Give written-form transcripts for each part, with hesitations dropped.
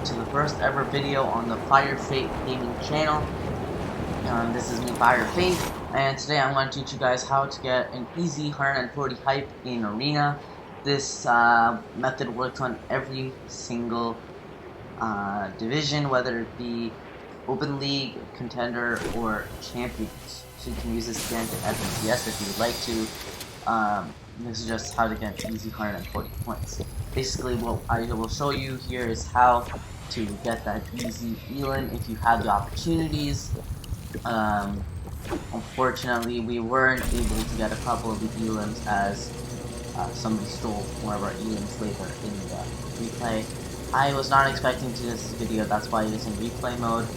to the first ever video on the Fire Fate Gaming channel. This is me, Fire Fate, and today I'm going to teach you guys how to get an easy 140 hype in Arena. This method works on every single division, whether it be Open League, Contender, or Champions. So you can use this again to FNCS if you would like to. This is just how to get easy 140 points. Basically, what I will show you here is how to get that easy Elin if you have the opportunities. Unfortunately, we weren't able to get a couple of the Elins as somebody stole one of our Elins later in the replay. I was not expecting to this video, that's why it is in replay mode.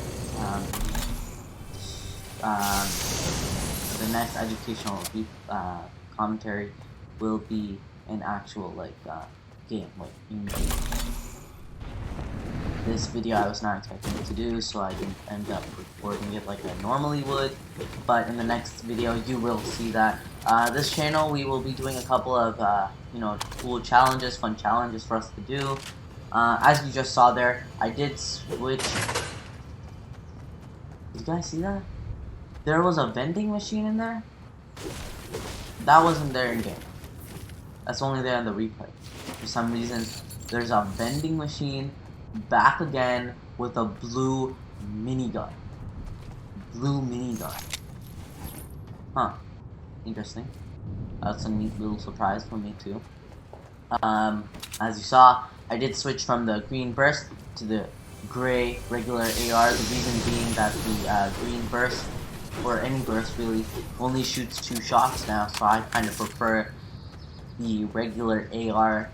The next educational commentary will be an actual game, in-game. This video I was not expecting to do, so I didn't end up recording it like I normally would. But in the next video, you will see that. This channel, we will be doing a couple of cool challenges, fun challenges for us to do. As you just saw there, I did switch. Did you guys see that? There was a vending machine in there. That wasn't there in game. That's only there in the replay. For some reason, there's a vending machine back again with a blue minigun. Blue minigun. Huh. Interesting. That's a neat little surprise for me too. As you saw, I did switch from the green burst to the gray regular AR. The reason being that the green burst, or any burst really, only shoots 2 shots now, so I kind of prefer the regular AR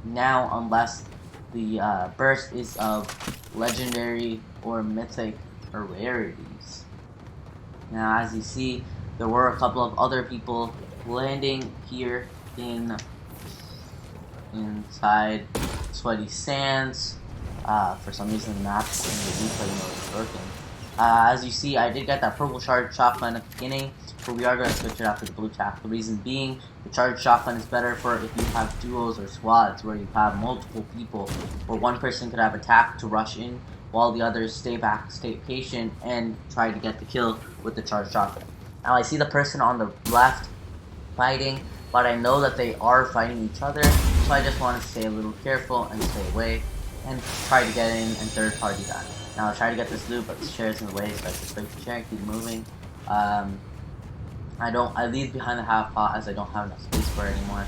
now, unless the burst is of legendary or mythic or rarities. Now, as you see, there were a couple of other people landing here inside Sweaty Sands. For some reason, the map in the replay mode is working. As you see, I did get that purple charged shotgun at the beginning, but we are going to switch it out to the blue tack. The reason being, the charged shotgun is better for if you have duos or squads where you have multiple people, where one person could have attack to rush in, while the others stay back, stay patient, and try to get the kill with the charged shotgun. Now I see the person on the left fighting, but I know that they are fighting each other, so I just want to stay a little careful and stay away, and try to get in and third party that. Now I'll try to get this loot, but the chair's in the way, so I just break the chair and keep moving. I leave behind the half pot as I don't have enough space for it anymore.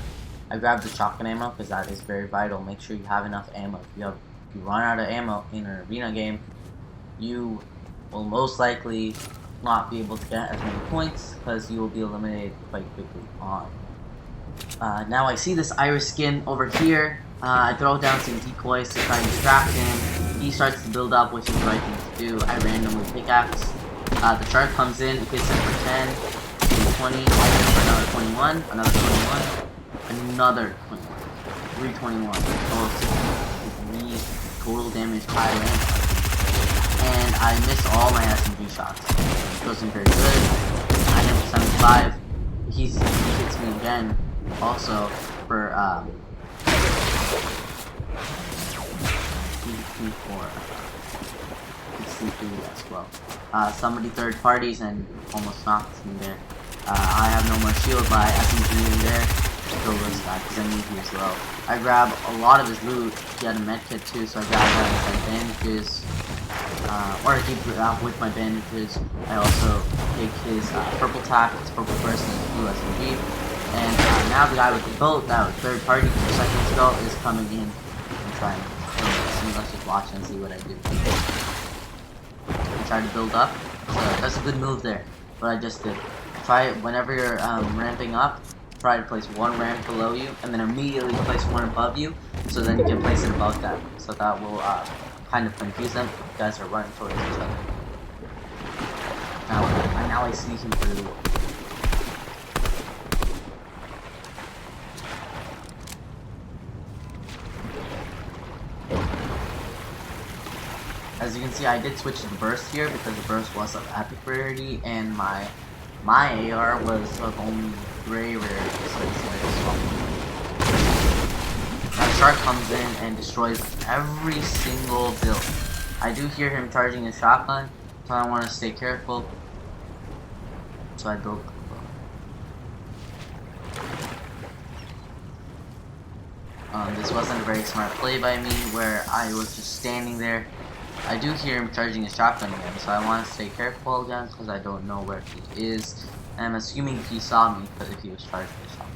I grabbed the shotgun ammo because that is very vital. Make sure you have enough ammo. If you run out of ammo in an arena game, you will most likely not be able to get as many points because you will be eliminated quite quickly on. Now I see this Iris skin over here. I throw down some decoys to try and distract him. He starts to build up, which is the right thing to do. I randomly pickaxe. The shark comes in, it hits him for 10, 20, for another 21, another 21, another 21, 321. Total damage high rank. And I miss all my SMG shots. It wasn't very good. I hit for 75. He hits me again, also for 63 as well. Somebody third parties and almost knocks me there. I have no more shield by SMG in there to kill this guy because I need you as well. I grab a lot of his loot. He had a medkit too, so I grabbed that with my bandages. Or I keep it out with my bandages. I also take his purple tack, his purple burst, and his blue SMG. And now the guy with the boat that was third party 2 seconds ago is coming in and trying to kill me. So let's just watch and see what I do. I try to build up. So that's a good move there. What I just did. Try it whenever you're ramping up. Try to place one ramp below you, and then immediately place one above you. So then you can place it above that. So that will kind of confuse them. You guys are running towards each other. Now I see him through. As you can see, I did switch to the burst here because the burst was of epic rarity, and my AR was of only gray rarity, so it's like shark comes in and destroys every single build. I do hear him charging his shotgun, so I want to stay careful. So I build. This wasn't a very smart play by me, where I was just standing there. I do hear him charging his shotgun again, so I want to stay careful again because I don't know where he is. And I'm assuming he saw me because if he was charging his shotgun.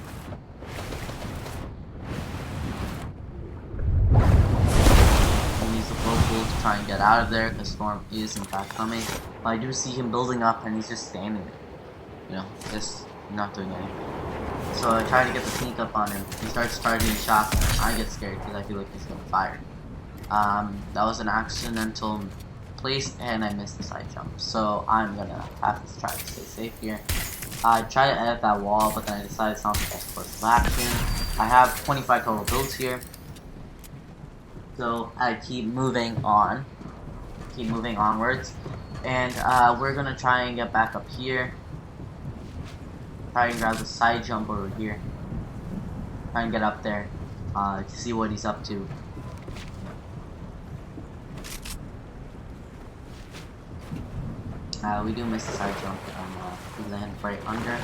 Use the vocal to try and get out of there because Storm is in fact coming. But I do see him building up and he's just standing there. You know, just not doing anything. So I try to get the sneak up on him. He starts charging his shotgun. I get scared because I feel like he's gonna fire. That was an accidental place and I missed the side jump. So I'm gonna have to try to stay safe here. I try to edit that wall, but then I decided it's not the best course of action. I have 25 total builds here. So I keep moving on. Keep moving onwards. And we're gonna try and get back up here. Try and grab the side jump over here. Try and get up there to see what he's up to. We do miss the side jump. We land right under.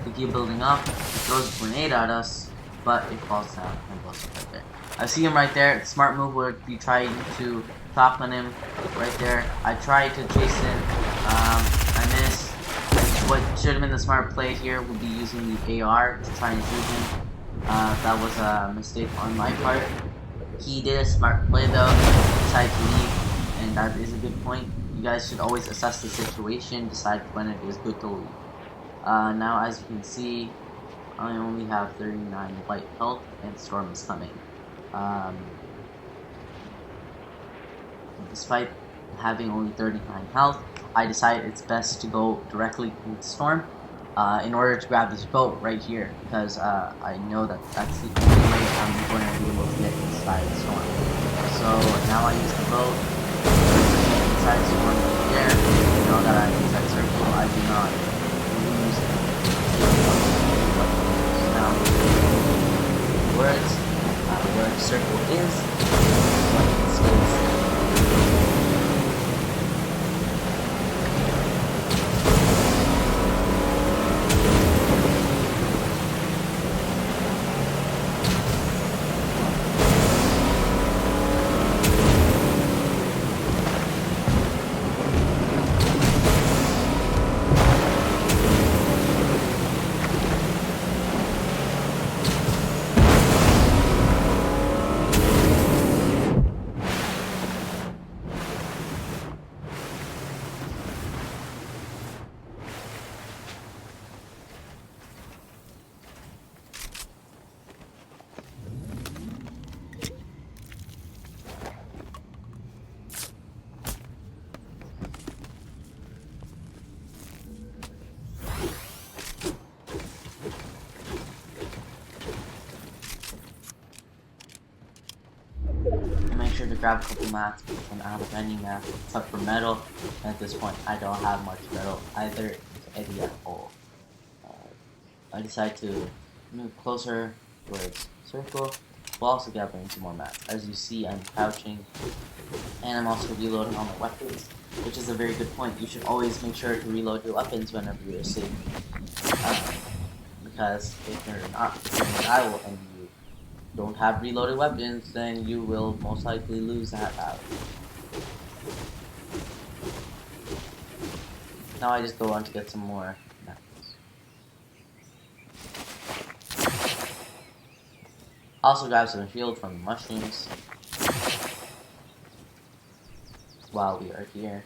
We keep building up. He throws a grenade at us, but it falls down and blows up right there. I see him right there. Smart move would be trying to top on him right there. I try to chase him. I miss. What should have been the smart play here would be using the AR to try and shoot him. That was a mistake on my part. He did a smart play though. He decided to leave, and that is a good point. You guys should always assess the situation, decide when it is good to leave. Now, as you can see, I only have 39 white health, and Storm is coming. Despite having only 39 health, I decided it's best to go directly into Storm in order to grab this boat right here, because I know that that's the only way I'm going to be able to get inside the Storm. So now I use the boat inside Storm right there. You know that I'm inside circle. I do not lose now words where the circle is, what it stays. To grab a couple mats because I'm out of any mats except for metal, and at this point I don't have much metal either, if any at all. I decide to move closer towards circle while also gathering some more mats. As you see, I'm crouching and I'm also reloading all my weapons, which is a very good point. You should always make sure to reload your weapons whenever you're safe, because if you're not, then I will end you. Don't have reloaded weapons, then you will most likely lose that battle. Now I just go on to get some more metals. Also grab some shield from the mushrooms while we are here.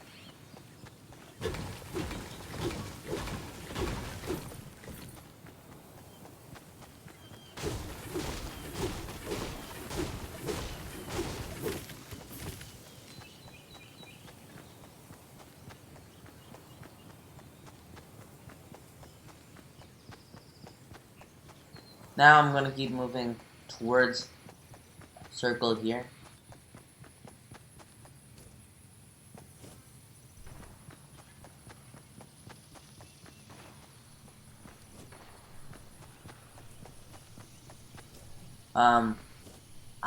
Now I'm gonna keep moving towards circle here.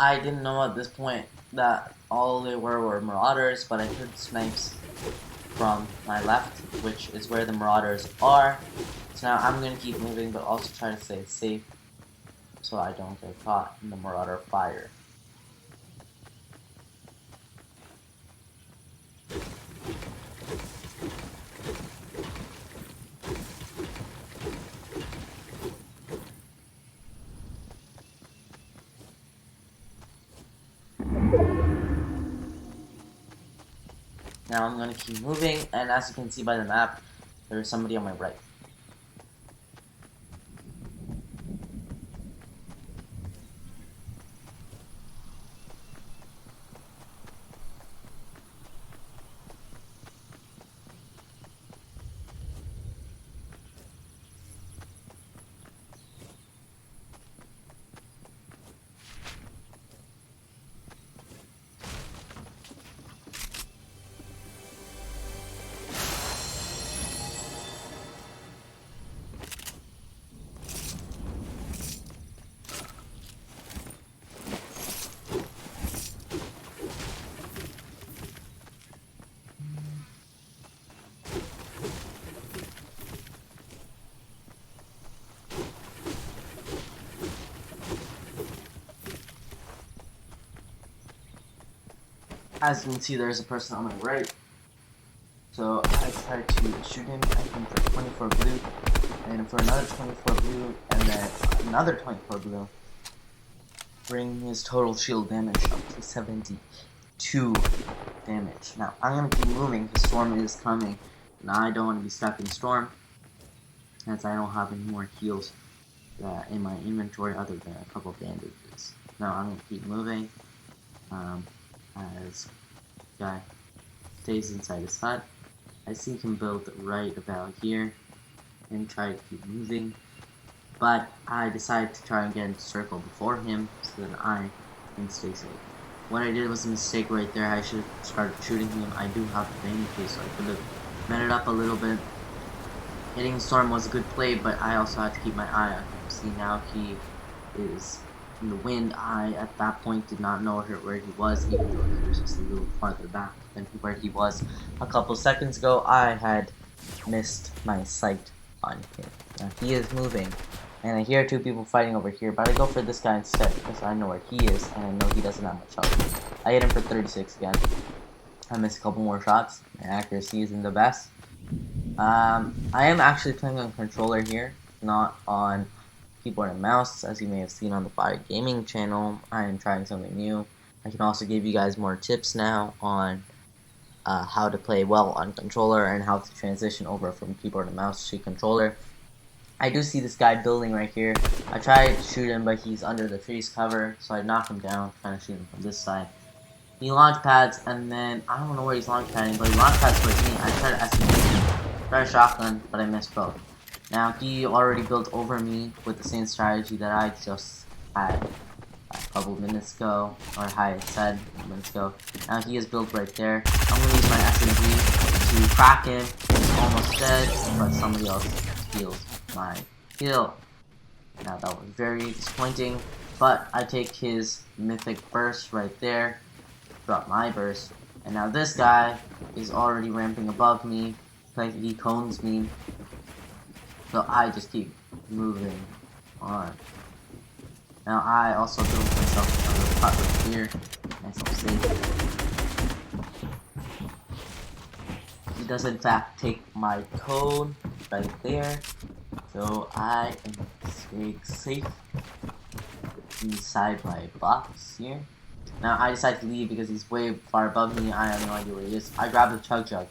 I didn't know at this point that all they were marauders, but I heard snipes from my left, which is where the marauders are. So now I'm going to keep moving, but also try to stay safe so I don't get caught in the marauder fire. Now I'm going to keep moving, and as you can see by the map, there's somebody on my right. As you can see, there's a person on my right. So I tried to shoot him, I think for 24 blue, and for another 24 blue, and then another 24 blue, bringing his total shield damage up to 72 damage. Now, I'm going to keep moving, the storm is coming, and I don't want to be stuck in storm, as I don't have any more heals in my inventory other than a couple bandages. Now, I'm going to keep moving. As guy stays inside his hut. I see him build right about here and try to keep moving, but I decided to try and get into circle before him so that I can stay safe. What I did was a mistake right there. I should have started shooting him. I do have the bandages, so I could have met it up a little bit. Hitting the storm was a good play, but I also had to keep my eye on him. See, now he is in the wind. I, at that point, did not know where he was, even though he was just a little farther back than where he was a couple seconds ago. I had missed my sight on him. Now he is moving, and I hear two people fighting over here, but I go for this guy instead because I know where he is, and I know he doesn't have much health. I hit him for 36 again. I missed a couple more shots. My accuracy isn't the best. I am actually playing on controller here, not on keyboard and mouse. As you may have seen on the Fire Gaming channel, I am trying something new. I can also give you guys more tips now on how to play well on controller and how to transition over from keyboard and mouse to controller. I do see this guy building right here. I tried to shoot him, but he's under the tree's cover, so I knock him down, trying to shoot him from this side. He launch pads, and then I don't know where he's launch padding, but he launch pads towards me. I tried to estimate him, try a shotgun, but I missed both. Now he already built over me with the same strategy that I just had a couple minutes ago, or I had said minutes ago. Now he is built right there. I'm gonna use my SMG to crack him. He's almost dead, but somebody else heals my kill. Now that was very disappointing, but I take his mythic burst right there, drop my burst, and now this guy is already ramping above me, like he cones me, so I just keep moving on. Now I also built myself another hut right here, nice and safe. He does in fact take my cone right there, so I am staying safe inside my box here. Now I decided to leave because he's way far above me. I have no idea where he is. I grabbed the chug jug.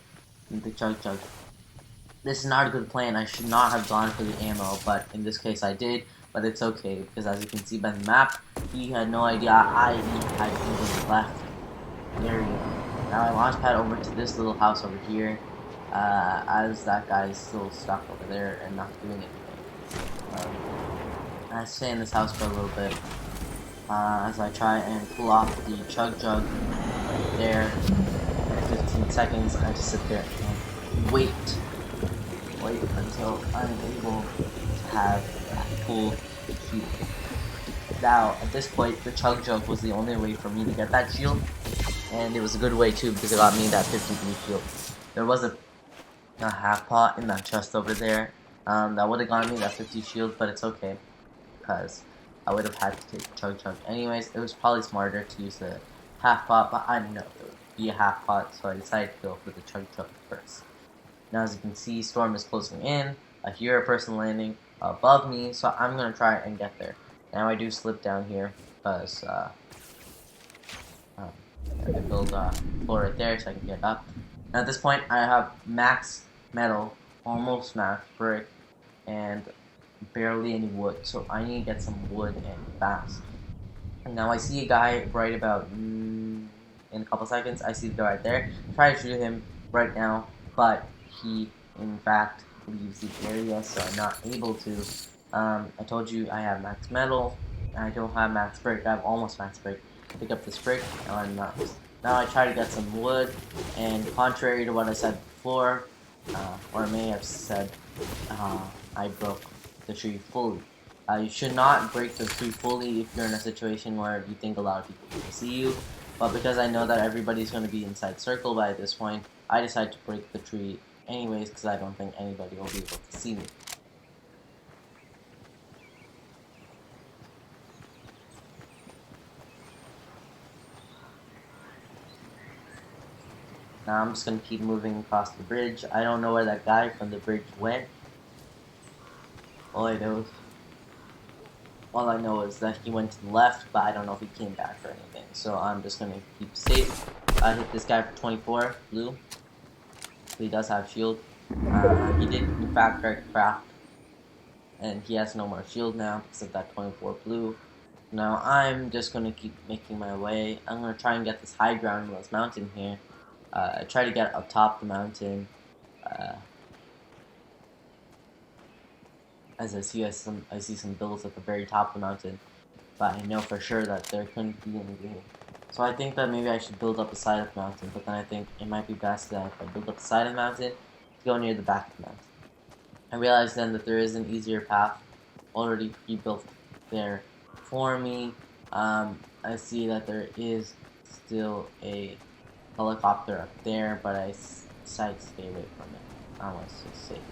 This is not a good plan. I should not have gone for the ammo, but in this case I did. But it's okay because as you can see by the map, he had no idea I even left. There we go. Now I launch pad over to this little house over here. As that guy is still stuck over there and not doing anything. I stay in this house for a little bit as I try and pull off the chug jug right there. In 15 seconds, I just sit there and wait until I'm able to have that full heal. Now, at this point, the chug jug was the only way for me to get that shield, and it was a good way too because it got me that 50 blue shield. There was a half pot in that chest over there that would have gotten me that 50 shield, but it's okay because I would have had to take chug jug anyways. It was probably smarter to use the half pot, but I didn't know it would be a half pot, so I decided to go for the chug jug first. Now, as you can see, storm is closing in. I hear a person landing above me, so I'm gonna try and get there. Now I do slip down here because I can build a floor right there so I can get up. Now at this point, I have max metal, almost max brick, and barely any wood. So I need to get some wood and fast. And now I see a guy right about in a couple seconds. I see the guy right there. Try to shoot him right now, but he in fact leaves the area, so I'm not able to. I told you I have max metal. I don't have max brick. I have almost max brick. Pick up this brick, and I'm not. Now I try to get some wood, and contrary to what I said before, or I may have said, I broke the tree fully. You should not break the tree fully if you're in a situation where you think a lot of people will see you. But because I know that everybody's going to be inside circle by this point, I decided to break the tree anyways because I don't think anybody will be able to see me. Now I'm just going to keep moving across the bridge. I don't know where that guy from the bridge went. All I know is that he went to the left, but I don't know if he came back or anything. So I'm just going to keep safe. I hit this guy for 24 blue. He does have shield. He did in fact craft, and he has no more shield now because of that 24 blue. Now I'm just going to keep making my way. I'm going to try and get this high ground on this mountain here. I try to get up top the mountain. As I see some builds at the very top of the mountain, but I know for sure that there couldn't be anything. So I think that maybe I should build up the side of the mountain, but then I think it might be best that if I build up the side of the mountain, to go near the back of the mountain. I realized then that there is an easier path already pre-built there for me. I see that there is still a helicopter up there, but I decided to stay away from it. I want to stay safe.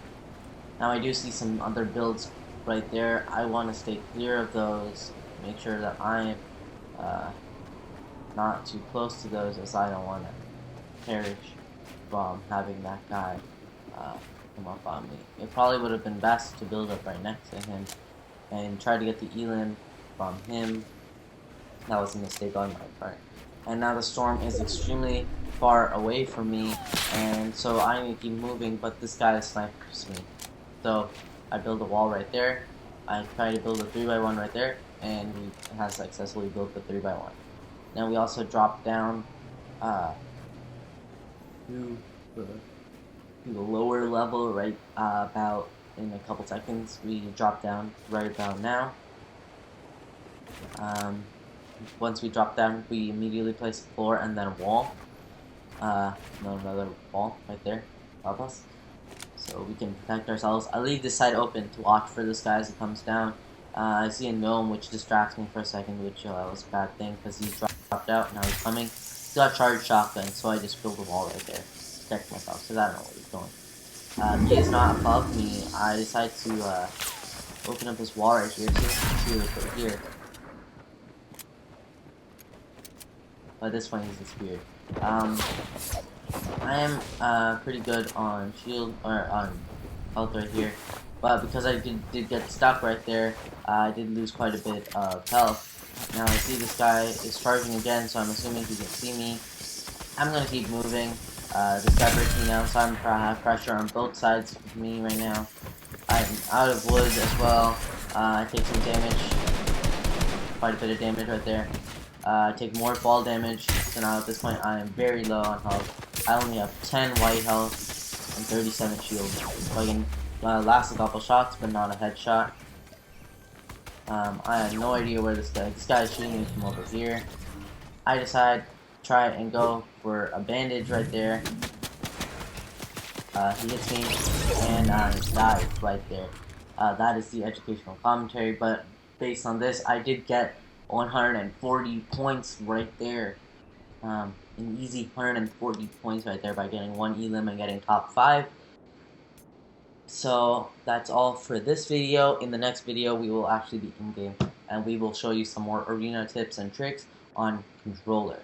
Now I do see some other builds right there. I want to stay clear of those, make sure that I'm not too close to those, as I don't want to perish from having that guy come up on me. It probably would have been best to build up right next to him and try to get the elim from him. That was a mistake on my part. And now the storm is extremely far away from me, and so I need to keep moving, but this guy snipes me. So I build a wall right there. I try to build a 3x1 right there, and we have successfully built the 3x1. Now we also drop down to the lower level right about in a couple seconds. We drop down right about now. Once we drop down, we immediately place a floor and then a wall. Another wall right there above us, so we can protect ourselves. I leave this side open to watch for this guy as he comes down. I see a gnome which distracts me for a second, which was a bad thing because he dropped out. Now he's coming. Still have charged shotgun, so I just built a wall right there to protect myself because I don't know where he's going. He is not above me. I decide to open up this wall right here. See what's right here. But this one he's disappeared. I am pretty good on shield or on health right here, but because I did get stuck right there, I did lose quite a bit of health. Now I see this guy is charging again, so I'm assuming he can see me. I'm gonna keep moving. This guy breaks me down, so I'm have pressure on both sides of me right now. I'm out of wood as well. I take some damage, quite a bit of damage right there. Take more fall damage, so now at this point I am very low on health. I only have 10 white health and 37 shield, so I can last a couple shots, but not a headshot. I have no idea where this guy is shooting me from over here. I decide to try and go for a bandage right there. He hits me, and I died right there. That is the educational commentary, but based on this, I did get 140 points right there. An easy 140 points right there by getting one elim and getting top 5. So that's all for this video. In the next video, we will actually be in game and we will show you some more arena tips and tricks on controller.